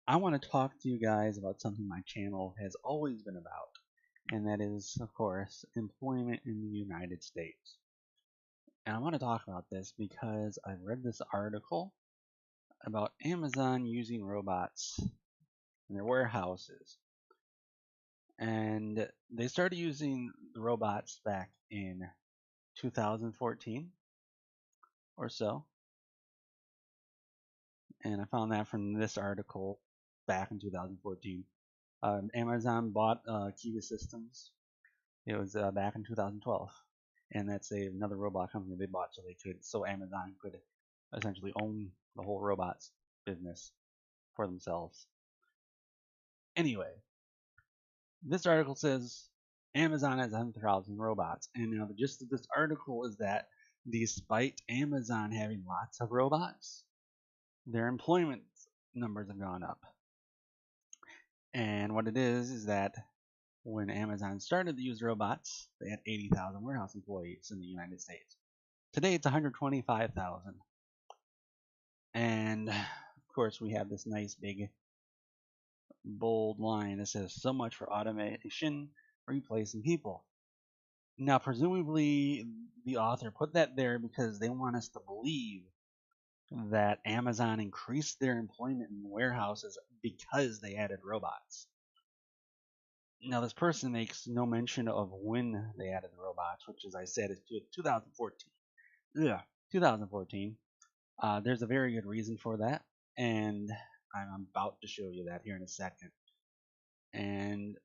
I want to talk to you guys about something my channel has always been about, and that is, of course, employment in the United States. And I want to talk about this because I read this article about Amazon using robots in their warehouses. And they started using the robots back in 2014 or so. And I found that from this article back in 2014. Amazon bought Kiva Systems. It was back in 2012, and that's another robot company they bought so Amazon could essentially own the whole robots business for themselves. Anyway, this article says Amazon has 100,000 robots, and now the gist of this article is that despite Amazon having lots of robots, their employment numbers have gone up. And what it is that when Amazon started to use robots, they had 80,000 warehouse employees in the United States. Today it's 125,000. And of course, we have this nice big bold line that says so much for automation replacing people. Now, presumably, the author put that there because they want us to believe that Amazon increased their employment in warehouses because they added robots. Now, this person makes no mention of when they added the robots, which, as I said, is 2014. Yeah, 2014. There's a very good reason for that, and I'm about to show you that here in a second. And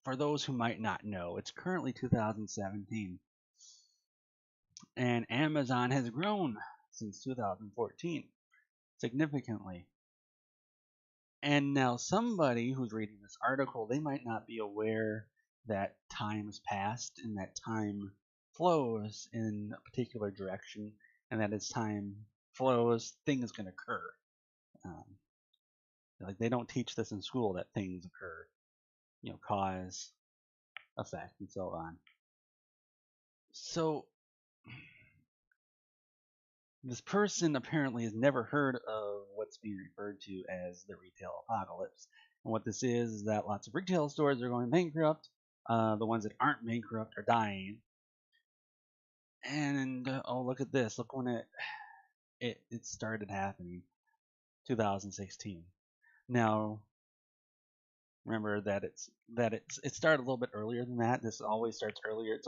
for those who might not know, it's currently 2017, and Amazon has grown since 2014 significantly. And now somebody who's reading this article, they might not be aware that time has passed and that time flows in a particular direction, and that as time flows, things can occur. Um, like they don't teach this in school that things occur, cause, effect, and so on. So this person apparently has never heard of what's being referred to as the retail apocalypse. And what this is that lots of retail stores are going bankrupt. The ones that aren't bankrupt are dying. And oh, look at this! Look when it started happening, 2016. Now, remember that it started a little bit earlier than that. This always starts earlier.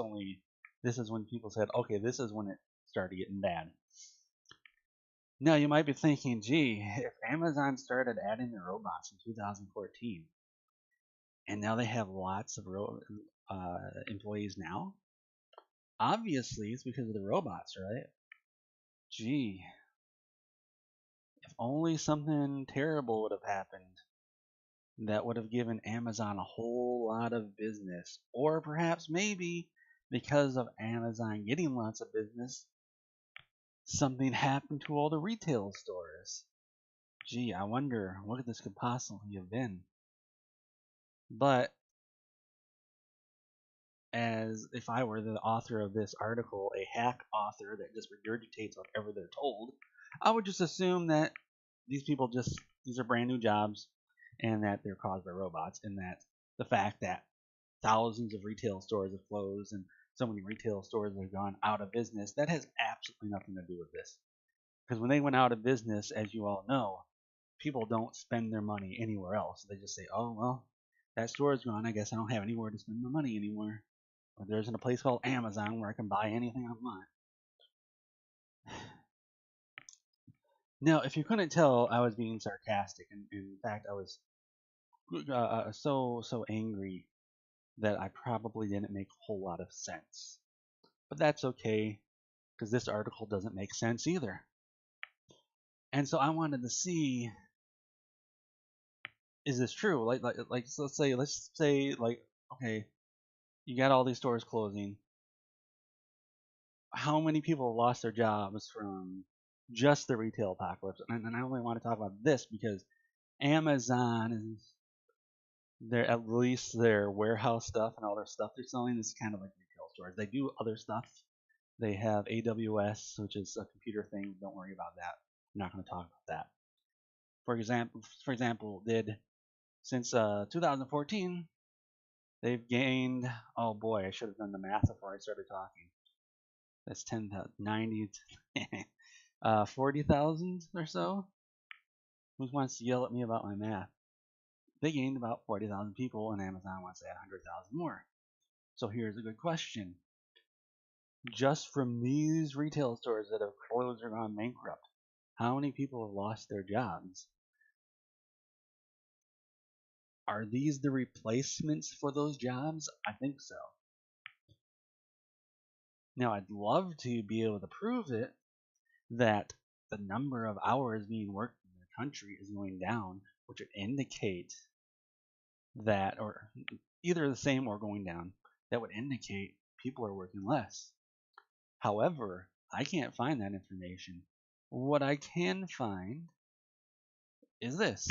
This is when people said, okay, this is when it started getting bad. Now you might be thinking, gee, if Amazon started adding the robots in 2014, and now they have lots of employees now, obviously it's because of the robots, right? Gee, if only something terrible would have happened that would have given Amazon a whole lot of business, or perhaps maybe because of Amazon getting lots of business, something happened to all the retail stores. Gee, I wonder what this could possibly have been. But as if I were the author of this article, a hack author that just regurgitates whatever they're told, I would just assume that these are brand new jobs and that they're caused by robots, and that the fact that thousands of retail stores have closed and so many retail stores have gone out of business, that has absolutely nothing to do with this. Because when they went out of business, as you all know, people don't spend their money anywhere else. They just say, oh, well, that store is gone. I guess I don't have anywhere to spend my money anymore. Or there's a place called Amazon where I can buy anything I want. Now, if you couldn't tell, I was being sarcastic. And in fact, I was so angry that I probably didn't make a whole lot of sense. But that's okay, because this article doesn't make sense either. And so I wanted to see, is this true? So let's say like, okay, you got all these stores closing. How many people lost their jobs from just the retail apocalypse? And I only want to talk about this because Amazon is at least their warehouse stuff and all their stuff they're selling is kind of like retail stores. They do other stuff. They have AWS, which is a computer thing. Don't worry about that. I'm not going to talk about that. For example, did since 2014 they've gained. Oh boy, I should have done the math before I started talking. That's 10,000, 90, 40,000 or so. Who wants to yell at me about my math? They gained about 40,000 people, and Amazon wants to add 100,000 more. So here's a good question. Just from these retail stores that have closed or gone bankrupt, how many people have lost their jobs? Are these the replacements for those jobs? I think so. Now, I'd love to be able to prove it that the number of hours being worked in the country is going down, which would indicate that, or either the same or going down, that would indicate people are working less. However, I can't find that information. What I can find is this.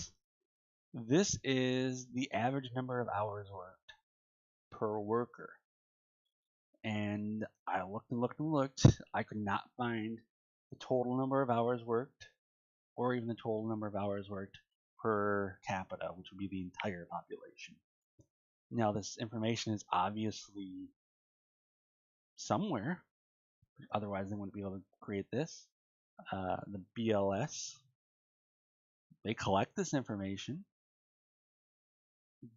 This is the average number of hours worked per worker. And I looked and looked and looked. I could not find the total number of hours worked or even the total number of hours worked per capita, which would be the entire population. Now, this information is obviously somewhere, otherwise they wouldn't be able to create this. The BLS, they collect this information,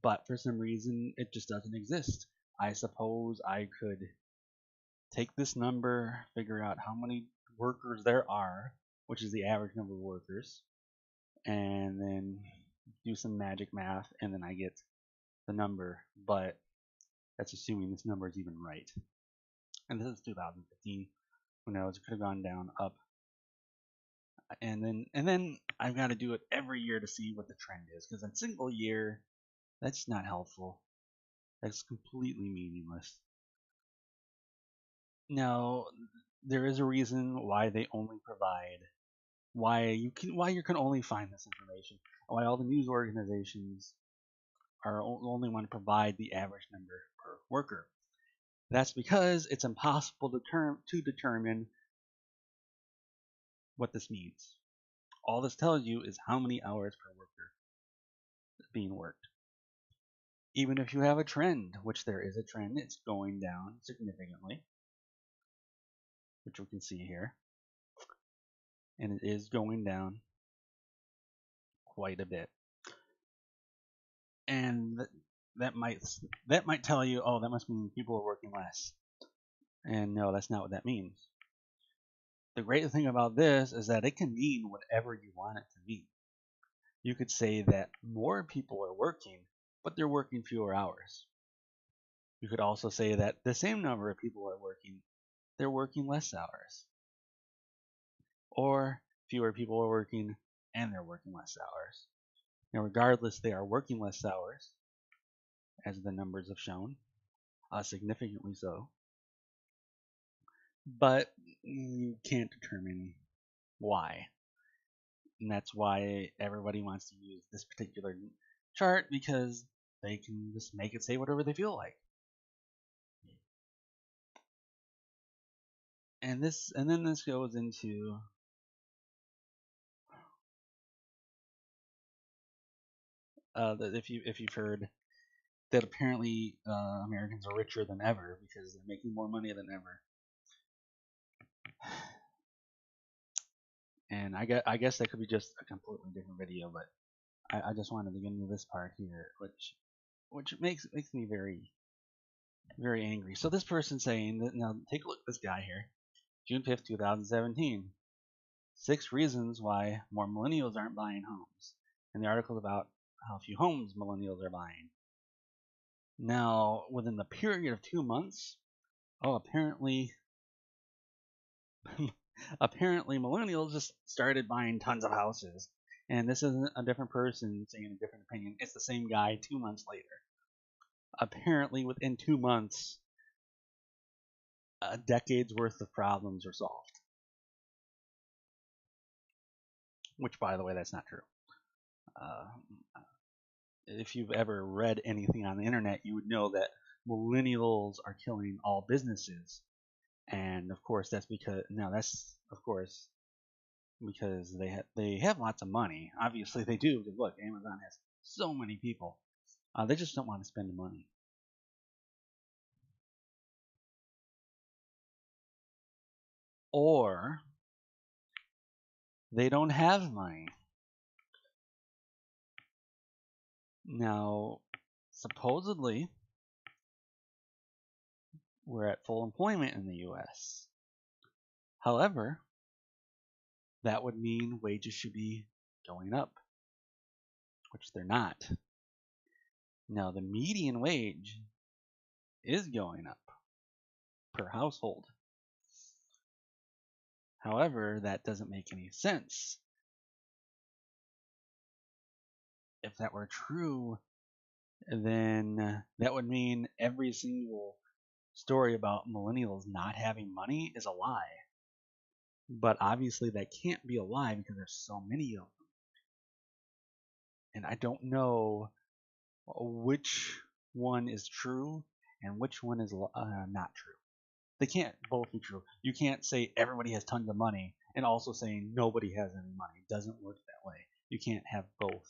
but for some reason it just doesn't exist. I suppose I could take this number, figure out how many workers there are, which is the average number of workers, and then do some magic math, and then I get the number, but that's assuming this number is even right. And this is 2015. Who knows? It could have gone down, up, and then I've got to do it every year to see what the trend is, because a single year, that's not helpful. That's completely meaningless. Now, there is a reason why they only provide why you can only find this information, why all the news organizations are only want to provide the average number per worker. That's because it's impossible to determine what this means. All this tells you is how many hours per worker is being worked. Even if you have a trend, which there is a trend, it's going down significantly, which we can see here. And it is going down quite a bit. And that might tell you, oh, that must mean people are working less. And no, that's not what that means. The great thing about this is that it can mean whatever you want it to mean. You could say that more people are working, but they're working fewer hours. You could also say that the same number of people are working, they're working less hours. Or fewer people are working and they're working less hours. Now, regardless, they are working less hours, as the numbers have shown, significantly so. But you can't determine why. And that's why everybody wants to use this particular chart, because they can just make it say whatever they feel like. And then this goes into if you've heard that apparently Americans are richer than ever because they're making more money than ever. And I guess that could be just a completely different video, but I just wanted to get into this part here, which makes me very, very angry. So this person's saying that, now take a look at this guy here, June 5th, 2017. 6 reasons why more millennials aren't buying homes. And the article is about how few homes millennials are buying. Now, within the period of 2 months, apparently millennials just started buying tons of houses. And this isn't a different person saying a different opinion. It's the same guy 2 months later. Apparently, within 2 months, a decade's worth of problems are solved. Which, by the way, that's not true. If you've ever read anything on the internet, you would know that millennials are killing all businesses. And of course, that's because, now that's, of course, because they have lots of money. Obviously they do, because look, Amazon has so many people. They just don't want to spend the money. Or they don't have money. Now, supposedly, we're at full employment in the US. However, that would mean wages should be going up, which they're not. Now, the median wage is going up per household. However, that doesn't make any sense. If that were true, then that would mean every single story about millennials not having money is a lie. But obviously that can't be a lie because there's so many of them. And I don't know which one is true and which one is not true. They can't both be true. You can't say everybody has tons of money and also saying nobody has any money. It doesn't work that way. You can't have both.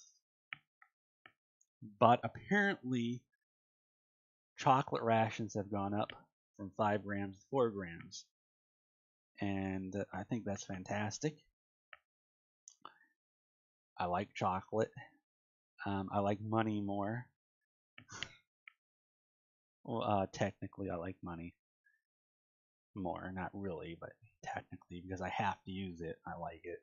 But apparently, chocolate rations have gone up from 5 grams to 4 grams. And I think that's fantastic. I like chocolate. I like money more. Well, technically, I like money more. Not really, but technically, because I have to use it, I like it.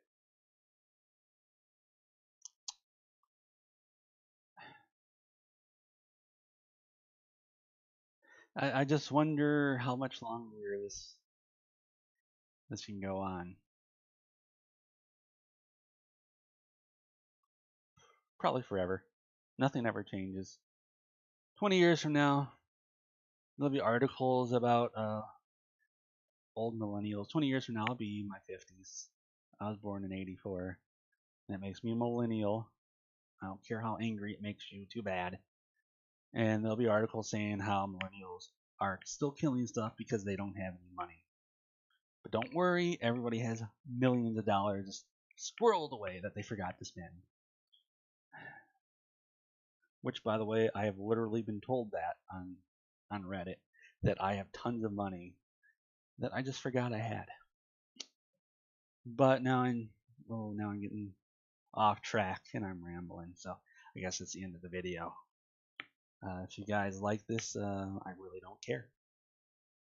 I just wonder how much longer this can go on. Probably forever. Nothing ever changes. 20 years from now, there'll be articles about old millennials. 20 years from now, I'll be in my 50s. I was born in 84. That makes me a millennial. I don't care how angry it makes you, too bad. And there'll be articles saying how millennials are still killing stuff because they don't have any money. But don't worry, everybody has millions of dollars squirreled away that they forgot to spend. Which, by the way, I have literally been told that on Reddit, that I have tons of money that I just forgot I had. But now I'm getting off track and I'm rambling, so I guess it's the end of the video. If you guys like this, I really don't care.